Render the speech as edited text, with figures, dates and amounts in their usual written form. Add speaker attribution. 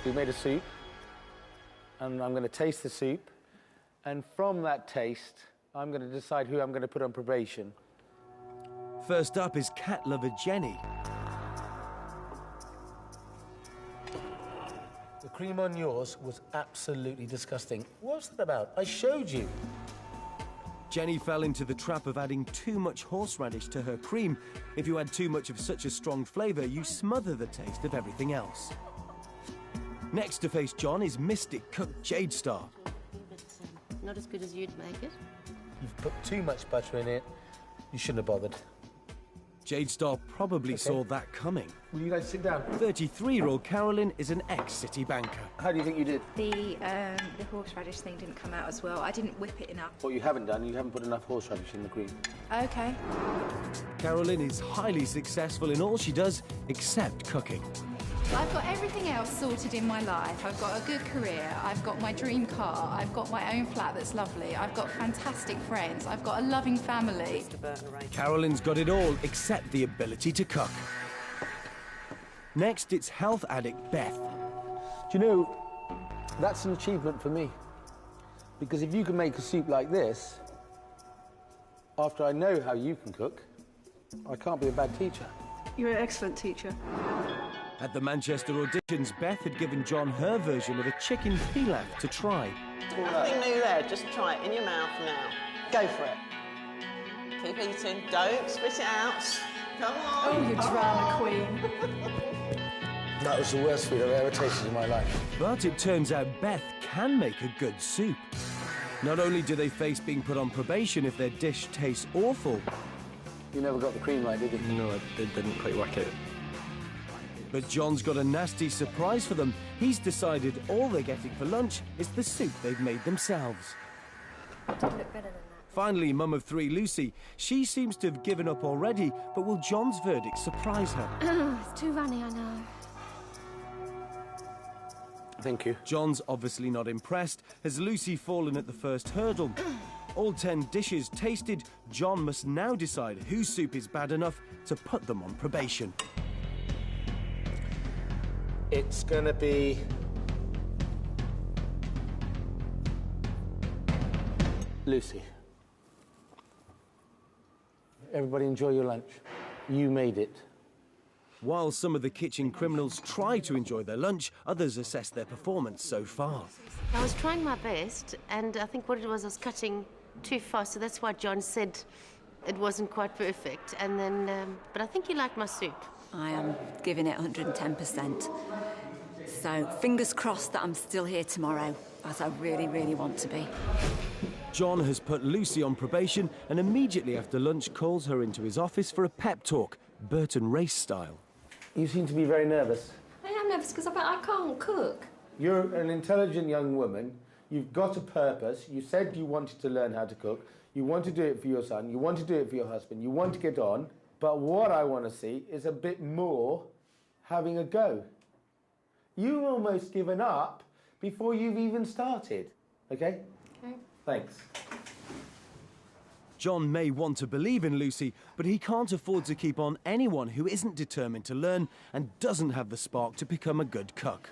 Speaker 1: We made a soup, and I'm going to taste the soup, and from that taste, I'm going to decide who I'm going to put on probation.
Speaker 2: First up is cat lover Jenny.
Speaker 1: The cream on yours was absolutely disgusting. What's that about? I showed you.
Speaker 2: Jenny fell into the trap of adding too much horseradish to her cream. If you add too much of such a strong flavour, you smother the taste of everything else. Next to face John is mystic cook Jade Star.
Speaker 3: Not as good as you'd make it.
Speaker 1: You've put too much butter in it. You shouldn't have bothered.
Speaker 2: Jade Star probably saw that coming.
Speaker 1: Will you guys sit down?
Speaker 2: 33-year-old Carolyn is an ex-city banker.
Speaker 1: How do you think you did?
Speaker 4: The horseradish thing didn't come out as well. I didn't whip it enough.
Speaker 1: What you haven't done, you haven't put enough horseradish in the cream.
Speaker 4: Okay.
Speaker 2: Carolyn is highly successful in all she does except cooking.
Speaker 4: I've got everything else sorted in my life. I've got a good career, I've got my dream car, I've got my own flat that's lovely, I've got fantastic friends, I've got a loving family.
Speaker 2: Carolyn's got it all except the ability to cook. Next, it's health addict Beth.
Speaker 1: Do you know, that's an achievement for me. Because if you can make a soup like this, after I know how you can cook, I can't be a bad teacher.
Speaker 5: You're an excellent teacher.
Speaker 2: At the Manchester auditions, Beth had given John her version of a chicken pilaf to try.
Speaker 6: Nothing new there, just try it in your mouth now. Go for it. Keep eating, don't spit it out. Come on.
Speaker 5: Oh, you drama queen.
Speaker 1: That was the worst food I've ever tasted in my life.
Speaker 2: But it turns out Beth can make a good soup. Not only do they face being put on probation if their dish tastes awful.
Speaker 1: You never got the cream right, did you?
Speaker 7: No, I didn't quite work out.
Speaker 2: But John's got a nasty surprise for them. He's decided all they're getting for lunch is the soup they've made themselves.
Speaker 4: Look better than that.
Speaker 2: Finally, mum of three, Lucy. She seems to have given up already, but will John's verdict surprise her?
Speaker 3: It's too runny, I know.
Speaker 1: Thank you.
Speaker 2: John's obviously not impressed. Has Lucy fallen at the first hurdle? All 10 dishes tasted, John must now decide whose soup is bad enough to put them on probation.
Speaker 1: It's gonna be... Lucy. Everybody enjoy your lunch. You made it.
Speaker 2: While some of the kitchen criminals try to enjoy their lunch, others assess their performance so far.
Speaker 3: I was trying my best, and I think what it was, I was cutting too fast, so that's why John said it wasn't quite perfect. And then, but I think he liked my soup.
Speaker 8: I am giving it 110%. So fingers crossed that I'm still here tomorrow, as I really, really want to be.
Speaker 2: John has put Lucy on probation and immediately after lunch calls her into his office for a pep talk, Burton race style.
Speaker 1: You seem to be very nervous.
Speaker 5: I am nervous because I can't cook.
Speaker 1: You're an intelligent young woman. You've got a purpose. You said you wanted to learn how to cook. You want to do it for your son. You want to do it for your husband. You want to get on. But what I want to see is a bit more having a go. You've almost given up before you've even started. Okay?
Speaker 4: Okay.
Speaker 1: Thanks.
Speaker 2: John may want to believe in Lucy, but he can't afford to keep on anyone who isn't determined to learn and doesn't have the spark to become a good cook.